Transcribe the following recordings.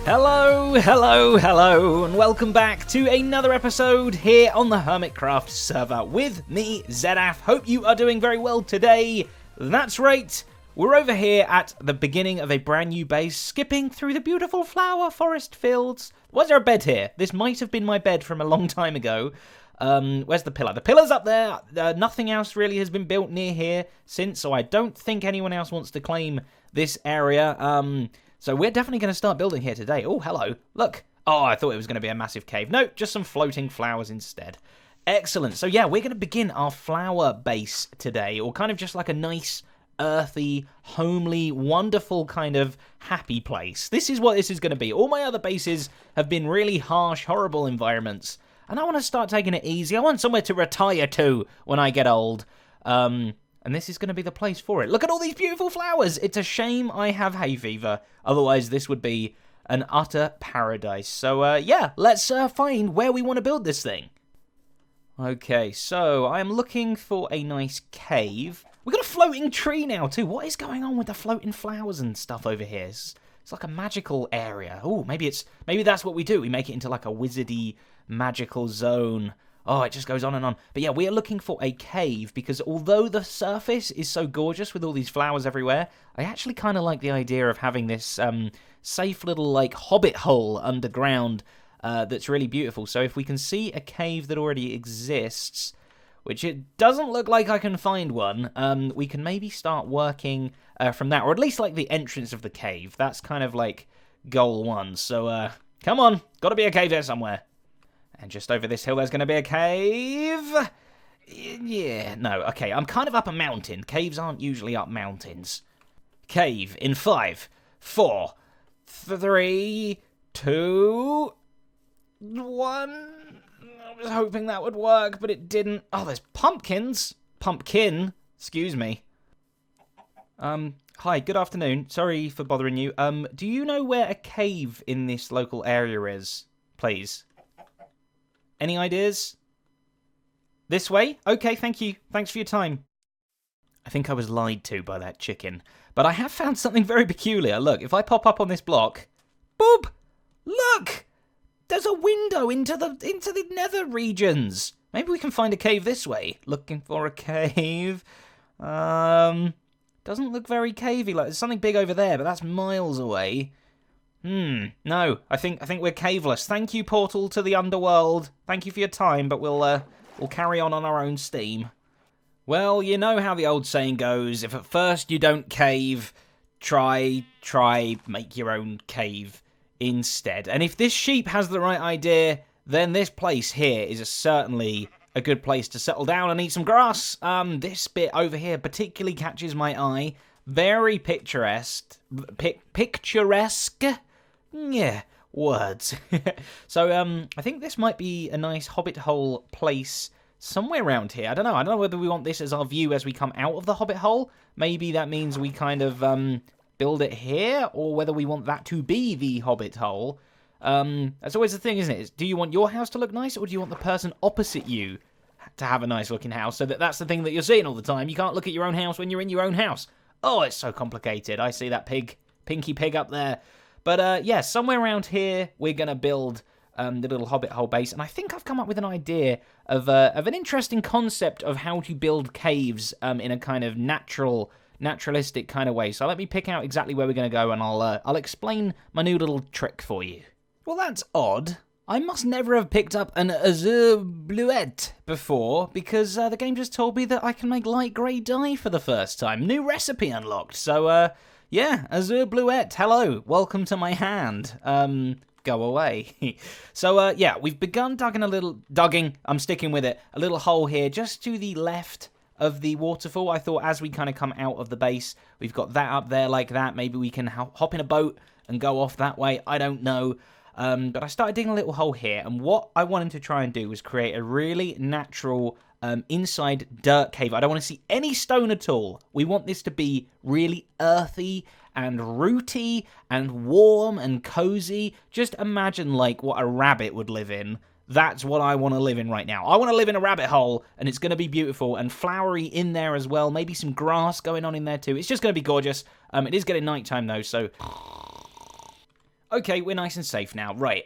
Hello, hello, hello, and welcome back to another episode here on the Hermitcraft server with me, Zedaph. Hope you are doing very well today. That's right, we're over here at the beginning of a brand new base, skipping through the beautiful flower forest fields. Was there a bed here? This might have been my bed from a long time ago. Where's the pillar? The pillar's up there. Nothing else really has been built near here since, so I don't think anyone else wants to claim this area. So we're definitely going to start building here today. Oh, hello. Look. Oh, I thought it was going to be a massive cave. No, just some floating flowers instead. Excellent. So yeah, we're going to begin our flower base today, or kind of just like a nice, earthy, homely, wonderful kind of happy place. This is what this is going to be. All my other bases have been really harsh, horrible environments, and I want to start taking it easy. I want somewhere to retire to when I get old. And this is going to be the place for it. Look at all these beautiful flowers. It's a shame I have hay fever. Otherwise, this would be an utter paradise. So, yeah, let's find where we want to build this thing. Okay, so I am looking for a nice cave. We've got a floating tree now, too. What is going on with the floating flowers and stuff over here? It's like a magical area. Oh, maybe that's what we do. We make it into like a wizardy magical zone. Oh, it just goes on and on. But yeah, we are looking for a cave because although the surface is so gorgeous with all these flowers everywhere, I actually kind of like the idea of having this safe little like hobbit hole underground that's really beautiful. So if we can see a cave that already exists, which it doesn't look like I can find one, we can maybe start working from that, or at least like the entrance of the cave. That's kind of like goal one. So come on, got to be a cave there somewhere. And just over this hill, there's going to be a cave. Yeah, no, okay, I'm kind of up a mountain. Caves aren't usually up mountains. Cave in 5, 4, 3, 2, 1. I was hoping that would work, but it didn't. Oh, there's pumpkins. Pumpkin, excuse me. Hi, good afternoon. Sorry for bothering you. Do you know where a cave in this local area is, please? Any ideas? This way? Okay, thank you. Thanks for your time. I think I was lied to by that chicken. But I have found something very peculiar. Look, if I pop up on this block... Boop! Look! There's a window into the nether regions. Maybe we can find a cave this way. Looking for a cave. Doesn't look very cavey. Like, there's something big over there, but that's miles away. No, I think we're caveless. Thank you, portal to the underworld. Thank you for your time, but we'll carry on our own steam. Well, you know how the old saying goes, if at first you don't cave, try, make your own cave instead. And if this sheep has the right idea, then this place here is certainly a good place to settle down and eat some grass. This bit over here particularly catches my eye. Very picturesque. Picturesque? Yeah, words. So, I think this might be a nice hobbit hole place somewhere around here. I don't know whether we want this as our view as we come out of the hobbit hole. Maybe that means we kind of build it here, or whether we want that to be the hobbit hole. That's always the thing, isn't it? Do you want your house to look nice, or do you want the person opposite you to have a nice looking house, so that's the thing that you're seeing all the time? You can't look at your own house when you're in your own house. Oh, it's so complicated. I see that pinky pig up there. But, yeah, somewhere around here, we're going to build the little hobbit hole base. And I think I've come up with an idea of an interesting concept of how to build caves in a kind of naturalistic kind of way. So let me pick out exactly where we're going to go, and I'll explain my new little trick for you. Well, that's odd. I must never have picked up an azure bluette before, because the game just told me that I can make light grey dye for the first time. New recipe unlocked. So, yeah, azure bluette. Hello, welcome to my hand. Go away. So, yeah, we've begun digging, I'm sticking with it, a little hole here just to the left of the waterfall. I thought as we kind of come out of the base, we've got that up there like that. Maybe we can hop in a boat and go off that way. I don't know. But I started digging a little hole here, and what I wanted to try and do was create a really natural inside dirt cave. I don't want to see any stone at all. We want this to be really earthy and rooty and warm and cozy. Just imagine like what a rabbit would live in. That's what I want to live in right now. I want to live in a rabbit hole, and it's going to be beautiful and flowery in there as well. Maybe some grass going on in there too. It's just going to be gorgeous. It is getting nighttime though, so... Okay, we're nice and safe now. Right,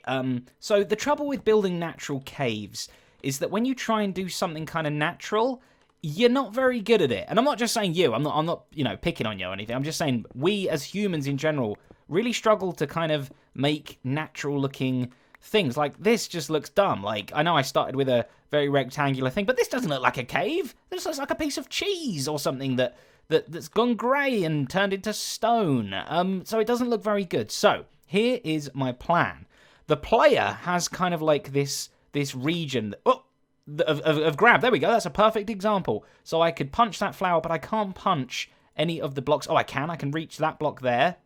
so the trouble with building natural caves is that when you try and do something kind of natural, you're not very good at it. And I'm not just saying you, I'm not, you know, picking on you or anything. I'm just saying we as humans in general really struggle to kind of make natural looking things. Like, this just looks dumb. Like, I know I started with a very rectangular thing, but this doesn't look like a cave. This looks like a piece of cheese or something that's gone grey and turned into stone. So it doesn't look very good. So here is my plan. The player has kind of like this region of grab. There we go. That's a perfect example. So I could punch that flower, but I can't punch any of the blocks. Oh, I can reach that block there.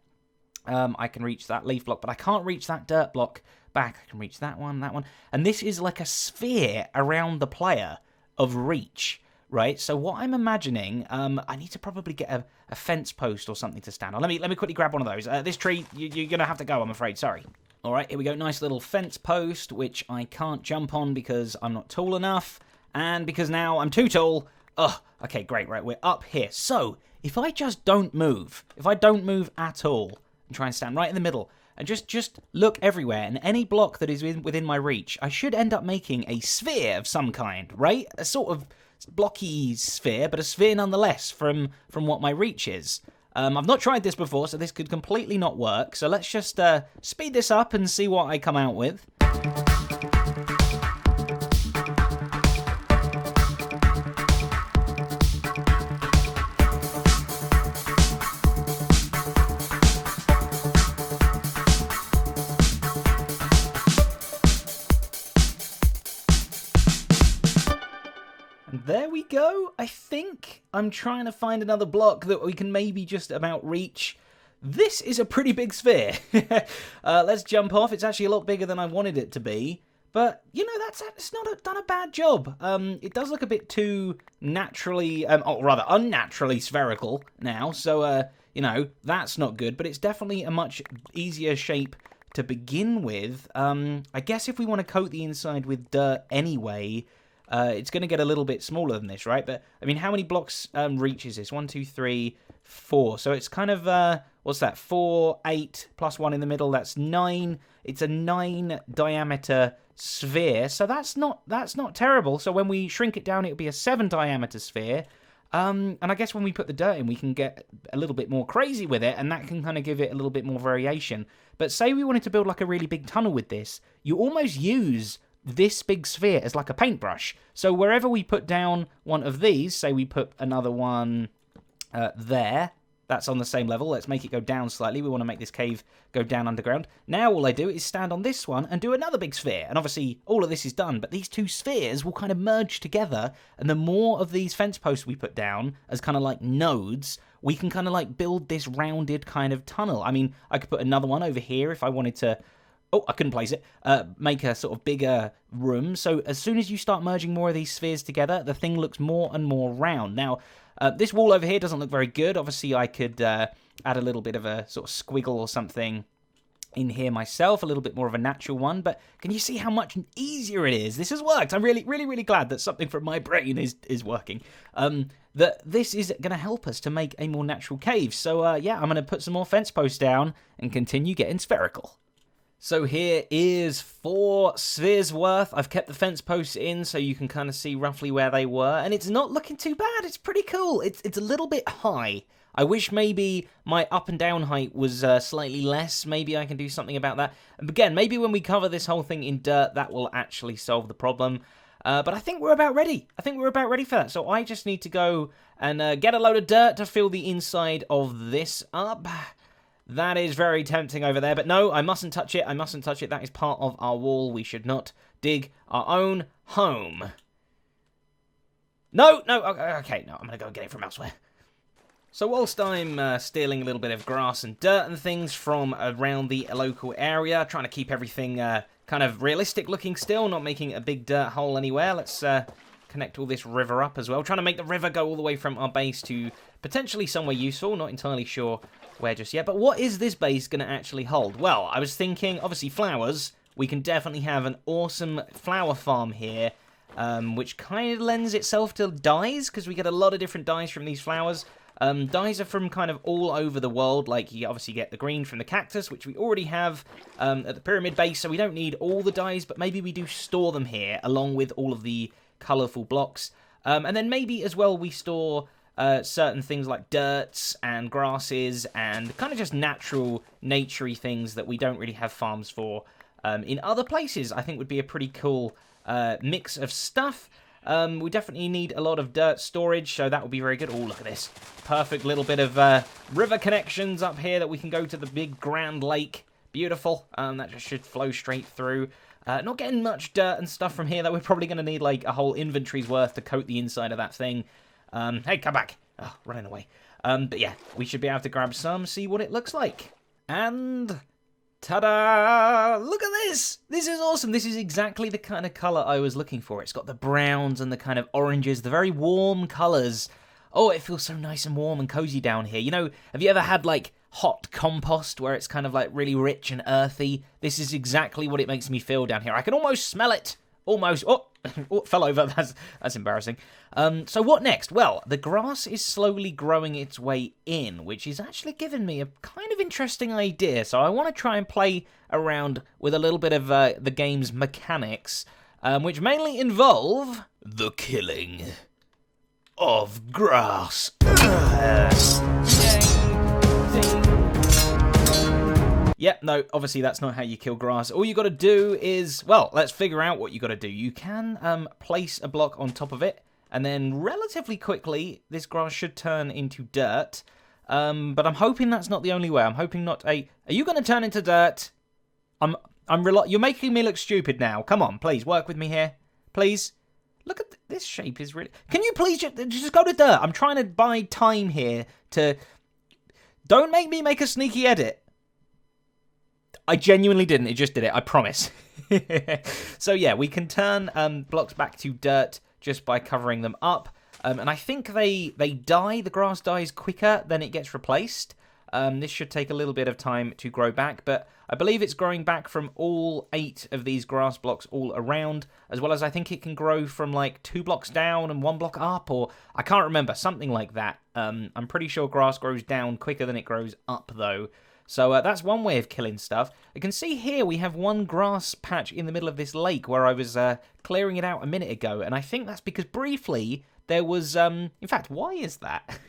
I can reach that leaf block, but I can't reach that dirt block back. I can reach that one. And this is like a sphere around the player of reach, right? So what I'm imagining, I need to probably get a fence post or something to stand on. Let me quickly grab one of those. This tree, you're going to have to go, I'm afraid. Sorry. All right, here we go. Nice little fence post, which I can't jump on because I'm not tall enough. And because now I'm too tall. Ugh. Okay, great. Right, we're up here. So if I just don't move, if I don't move at all, and try and stand right in the middle, and just look everywhere, and any block that is within my reach, I should end up making a sphere of some kind, right? A sort of blocky sphere, but a sphere nonetheless from what my reach is. I've not tried this before, so this could completely not work. So let's just speed this up and see what I come out with. There we go. I think I'm trying to find another block that we can maybe just about reach. This is a pretty big sphere. Let's jump off. It's actually a lot bigger than I wanted it to be. But, you know, it's not done a bad job. It does look a bit too naturally, or rather unnaturally spherical now. So, you know, that's not good. But it's definitely a much easier shape to begin with. I guess if we want to coat the inside with dirt anyway, it's going to get a little bit smaller than this, right? But, I mean, how many blocks reach is this? 1, 2, 3, 4. So it's kind of, what's that? 4, 8, plus 1 in the middle. That's 9. It's a 9 diameter sphere. So that's not terrible. So when we shrink it down, it'll be a 7 diameter sphere. And I guess when we put the dirt in, we can get a little bit more crazy with it, and that can kind of give it a little bit more variation. But say we wanted to build like a really big tunnel with this, you almost use this big sphere as like a paintbrush. So wherever we put down one of these, say we put another one there, that's on the same level. Let's make it go down slightly. We want to make this cave go down underground. Now all I do is stand on this one and do another big sphere. And obviously all of this is done, but these two spheres will kind of merge together. And the more of these fence posts we put down as kind of like nodes, we can kind of like build this rounded kind of tunnel. I mean, I could put another one over here if I wanted to. Oh, I couldn't place it. Make a sort of bigger room. So as soon as you start merging more of these spheres together, the thing looks more and more round. Now, this wall over here doesn't look very good. Obviously, I could add a little bit of a sort of squiggle or something in here myself, a little bit more of a natural one. But can you see how much easier it is? This has worked. I'm really, really, really glad that something from my brain is working. That this is going to help us to make a more natural cave. So, yeah, I'm going to put some more fence posts down and continue getting spherical. So here is 4 spheres worth. I've kept the fence posts in so you can kind of see roughly where they were. And it's not looking too bad. It's pretty cool. It's a little bit high. I wish maybe my up and down height was slightly less. Maybe I can do something about that. And again, maybe when we cover this whole thing in dirt, that will actually solve the problem. But I think we're about ready. I think we're about ready for that. So I just need to go and get a load of dirt to fill the inside of this up. That is very tempting over there, but no, I mustn't touch it. I mustn't touch it. That is part of our wall. We should not dig our own home. No, okay, no, I'm going to go and get it from elsewhere. So whilst I'm stealing a little bit of grass and dirt and things from around the local area, trying to keep everything kind of realistic looking still, not making a big dirt hole anywhere, let's connect all this river up as well. Trying to make the river go all the way from our base to potentially somewhere useful, not entirely sure where just yet. But what is this base going to actually hold? Well, I was thinking, obviously flowers. We can definitely have an awesome flower farm here, which kind of lends itself to dyes, because we get a lot of different dyes from these flowers. Dyes are from kind of all over the world. Like, you obviously get the green from the cactus, which we already have at the pyramid base, so we don't need all the dyes, but maybe we do store them here, along with all of the colourful blocks. And then maybe, as well, we store certain things like dirts and grasses and kind of just natural, naturey things that we don't really have farms for in other places. I think would be a pretty cool mix of stuff. We definitely need a lot of dirt storage, so that would be very good. Oh, look at this. Perfect little bit of river connections up here that we can go to the big grand lake. Beautiful. That just should flow straight through. Not getting much dirt and stuff from here, that we're probably going to need like a whole inventory's worth to coat the inside of that thing. Hey, come back. Oh, running away. But yeah, we should be able to grab some, see what it looks like. And ta-da! Look at this! This is awesome. This is exactly the kind of colour I was looking for. It's got the browns and the kind of oranges, the very warm colours. Oh, it feels so nice and warm and cozy down here. You know, have you ever had, like, hot compost where it's kind of, like, really rich and earthy? This is exactly what it makes me feel down here. I can almost smell it. Almost. Oh, oh, fell over. That's embarrassing. So what next? Well, the grass is slowly growing its way in, which is actually giving me a kind of interesting idea. So I want to try and play around with a little bit of the game's mechanics, which mainly involve the killing of grass. Yep, no, obviously that's not how you kill grass. All you got to do is, well, let's figure out what you got to do. You can place a block on top of it, and then relatively quickly, this grass should turn into dirt. But I'm hoping that's not the only way. I'm hoping not a... Are you going to turn into dirt? You're making me look stupid now. Come on, please, work with me here. Please. Look at this shape is really... Can you please just go to dirt? I'm trying to buy time here to... Don't make me make a sneaky edit. I genuinely didn't. It just did it. I promise. So yeah, we can turn blocks back to dirt just by covering them up. And I think they die. The grass dies quicker than it gets replaced. This should take a little bit of time to grow back, but I believe it's growing back from all 8 of these grass blocks all around, as well as I think it can grow from like 2 blocks down and 1 block up, or I can't remember, something like that. I'm pretty sure grass grows down quicker than it grows up, though. So that's one way of killing stuff. You can see here we have one grass patch in the middle of this lake where I was clearing it out a minute ago, and I think that's because briefly there was... in fact, why is that?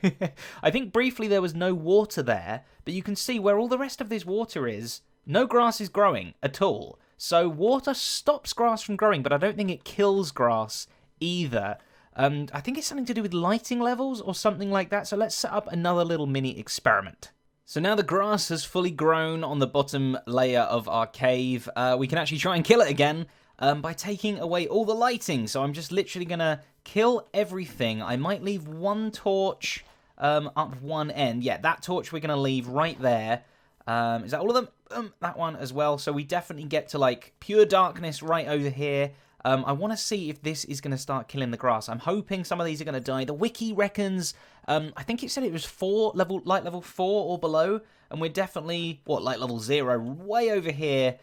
I think briefly there was no water there, but you can see where all the rest of this water is, no grass is growing at all. So water stops grass from growing, but I don't think it kills grass either. I think it's something to do with lighting levels or something like that, so let's set up another little mini experiment. So now the grass has fully grown on the bottom layer of our cave. We can actually try and kill it again by taking away all the lighting. So I'm just literally going to kill everything. I might leave one torch up one end. Yeah, that torch we're going to leave right there. Is that all of them? That one as well. So we definitely get to like pure darkness right over here. I want to see if this is going to start killing the grass. I'm hoping some of these are going to die. The wiki reckons, I think it said it was light level 4 or below, and we're definitely, light level 0, way over here.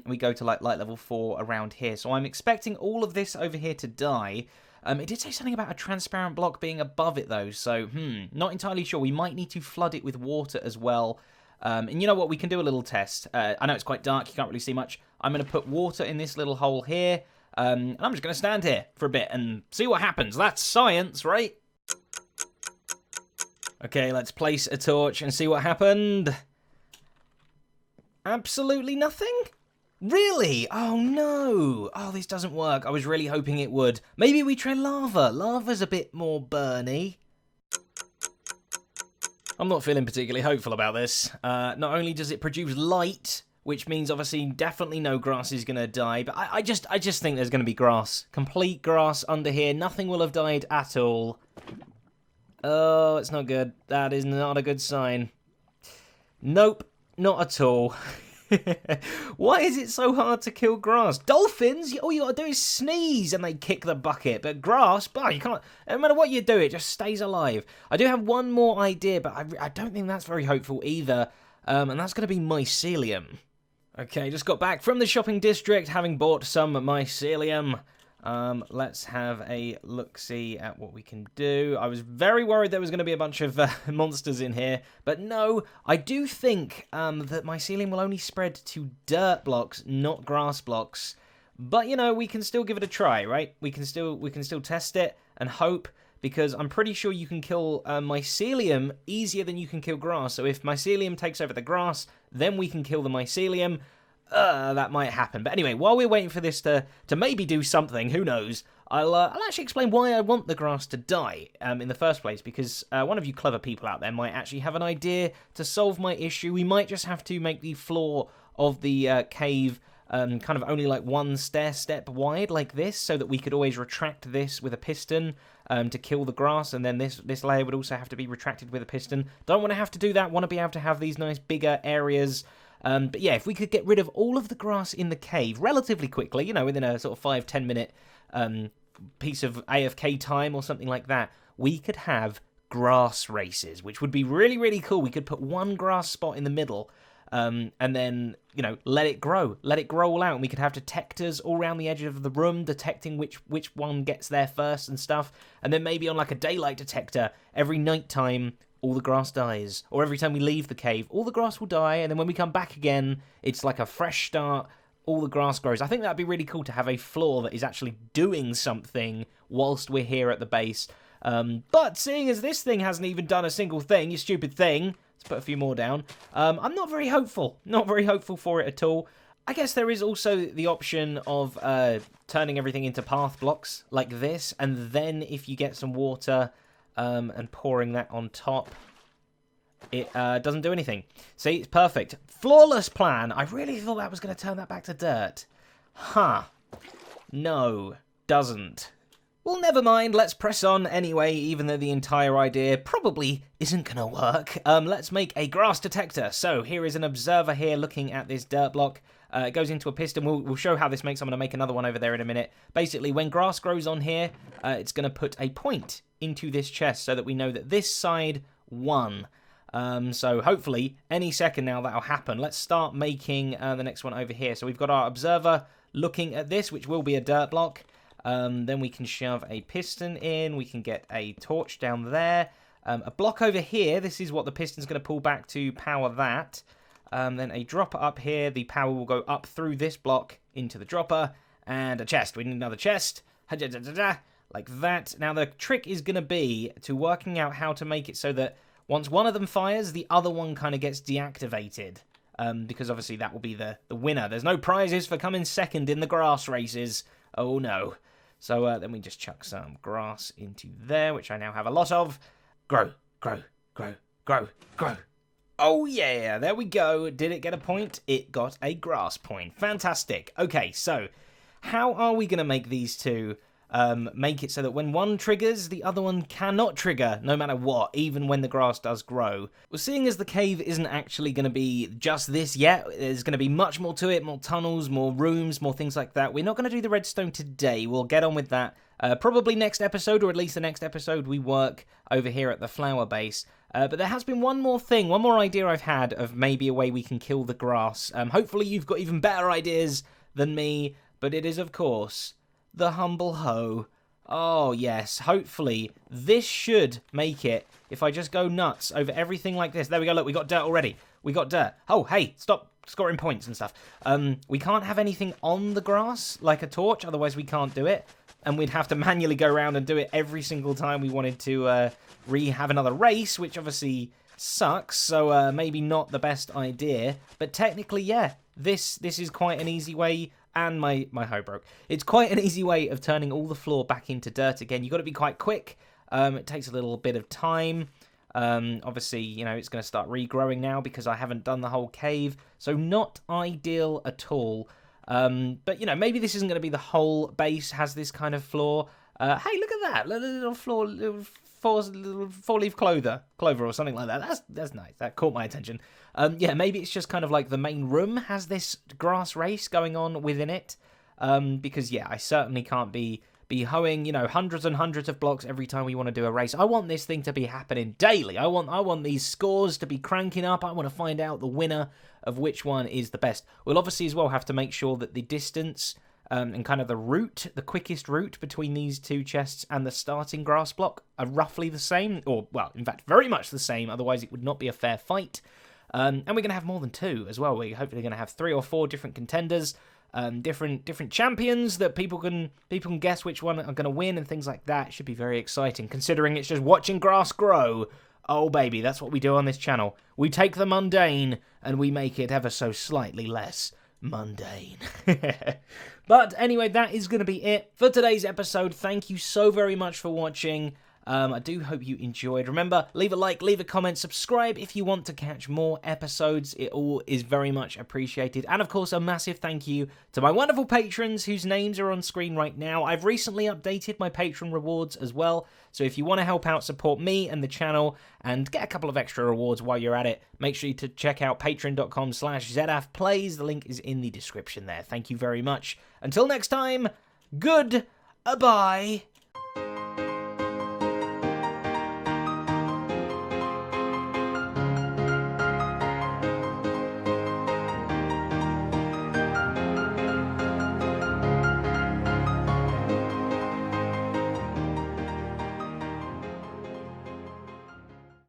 We go to like light level 4 around here. So I'm expecting all of this over here to die. It did say something about a transparent block being above it though, so not entirely sure. We might need to flood it with water as well. And you know what, we can do a little test. I know it's quite dark, you can't really see much. I'm going to put water in this little hole here. And I'm just going to stand here for a bit and see what happens. That's science, right? Okay, let's place a torch and see what happened. Absolutely nothing? Really? Oh, no. Oh, this doesn't work. I was really hoping it would. Maybe we try lava. Lava's a bit more burny. I'm not feeling particularly hopeful about this. Not only does it produce light, which means obviously definitely no grass is going to die, but I just think there's going to be grass. Complete grass under here. Nothing will have died at all. Oh, it's not good. That is not a good sign. Nope, not at all. Why is it so hard to kill grass? Dolphins, all you got to do is sneeze and they kick the bucket. But grass, you can't. No matter what you do, it just stays alive. I do have one more idea, but I don't think that's very hopeful either. And that's going to be mycelium. Okay, just got back from the shopping district, having bought some mycelium. Let's have a look-see at what we can do. I was very worried there was going to be a bunch of monsters in here, but no, I do think that mycelium will only spread to dirt blocks, not grass blocks. But you know, we can still give it a try, right? We can still test it and hope, because I'm pretty sure you can kill mycelium easier than you can kill grass. So if mycelium takes over the grass, then we can kill the mycelium. That might happen. But anyway, while we're waiting for this to maybe do something, who knows, I'll actually explain why I want the grass to die in the first place, because one of you clever people out there might actually have an idea to solve my issue. We might just have to make the floor of the cave kind of only like one stair step wide like this, so that we could always retract this with a piston to kill the grass, and then this layer would also have to be retracted with a piston. Don't want to have to do that, want to be able to have these nice bigger areas. But yeah, if we could get rid of all of the grass in the cave relatively quickly, you know, within a sort of 5-10 minute piece of AFK time or something like that, we could have grass races, which would be really, really cool. We could put one grass spot in the middle, and then, you know, let it grow all out, and we could have detectors all around the edge of the room detecting which one gets there first and stuff, and then maybe on like a daylight detector, every night time all the grass dies, or every time we leave the cave all the grass will die, and then when we come back again it's like a fresh start, all the grass grows. I think that'd be really cool to have a floor that is actually doing something whilst we're here at the base. But seeing as this thing hasn't even done a single thing, you stupid thing, let's put a few more down. I'm not very hopeful for it at all. I guess there is also the option of turning everything into path blocks like this, and then if you get some water and pouring that on top, it doesn't do anything. See, it's perfect. Flawless plan. I really thought that was going to turn that back to dirt. Huh. No, doesn't. Well, never mind. Let's press on anyway, even though the entire idea probably isn't going to work. Let's make a grass detector. So here is an observer here looking at this dirt block. It goes into a piston. We'll show how this makes. I'm going to make another one over there in a minute. Basically, when grass grows on here, it's going to put a point into this chest so that we know that this side won. So hopefully any second now that'll happen. Let's start making the next one over here. So we've got our observer looking at this, which will be a dirt block. Then we can shove a piston in. We can get a torch down there. A block over here. This is what the piston's going to pull back to power that. Then a dropper up here. The power will go up through this block into the dropper. And a chest. We need another chest. Like that. Now the trick is going to be to working out how to make it so that once one of them fires, the other one kind of gets deactivated. Because obviously that will be the winner. There's no prizes for coming second in the grass races. Oh no. So then we just chuck some grass into there, which I now have a lot of. Grow, grow, grow, grow, grow. Oh yeah, there we go. Did it get a point? It got a grass point. Fantastic. Okay, so how are we going to make these two make it so that when one triggers, the other one cannot trigger, no matter what, even when the grass does grow? Well, seeing as the cave isn't actually going to be just this yet, there's going to be much more to it, more tunnels, more rooms, more things like that. We're not going to do the redstone today. We'll get on with that probably next episode, or at least the next episode we work over here at the flower base. But there has been one more thing, one more idea I've had of maybe a way we can kill the grass. Hopefully you've got even better ideas than me, but it is, of course, the humble hoe. Oh, yes. Hopefully, this should make it if I just go nuts over everything like this. There we go. Look, we got dirt already. We got dirt. Oh, hey, stop scoring points and stuff. We can't have anything on the grass, like a torch. Otherwise, we can't do it. And we'd have to manually go around and do it every single time we wanted to have another race, which obviously sucks. So maybe not the best idea. But technically, yeah, this is quite an easy way. And my hoe broke. It's quite an easy way of turning all the floor back into dirt again. You've got to be quite quick. It takes a little bit of time. Obviously, you know, it's going to start regrowing now because I haven't done the whole cave. So not ideal at all. But, you know, maybe this isn't going to be the whole base has this kind of floor. Hey, look at that. Little floor, little four-leaf clover or something like that. That's nice. That caught my attention. Yeah, maybe it's just kind of like the main room has this grass race going on within it. Because, yeah, I certainly can't be hoeing, you know, hundreds and hundreds of blocks every time we want to do a race. I want this thing to be happening daily. I want these scores to be cranking up. I want to find out the winner of which one is the best. We'll obviously as well have to make sure that the distance and kind of the route, the quickest route between these two chests and the starting grass block are roughly the same, or, well, in fact, very much the same, otherwise it would not be a fair fight. And we're going to have more than 2 as well. We're hopefully going to have 3 or 4 different contenders, different champions that people can guess which one are going to win and things like that. It should be very exciting, considering it's just watching grass grow. Oh, baby, that's what we do on this channel. We take the mundane and we make it ever so slightly less mundane. But anyway, that is going to be it for today's episode. Thank you so very much for watching. I do hope you enjoyed. Remember, leave a like, leave a comment, subscribe if you want to catch more episodes. It all is very much appreciated. And of course, a massive thank you to my wonderful patrons whose names are on screen right now. I've recently updated my Patron Rewards as well. So if you want to help out, support me and the channel, and get a couple of extra rewards while you're at it, make sure to check out patreon.com/Zedaphplays. The link is in the description there. Thank you very much. Until next time, goodbye.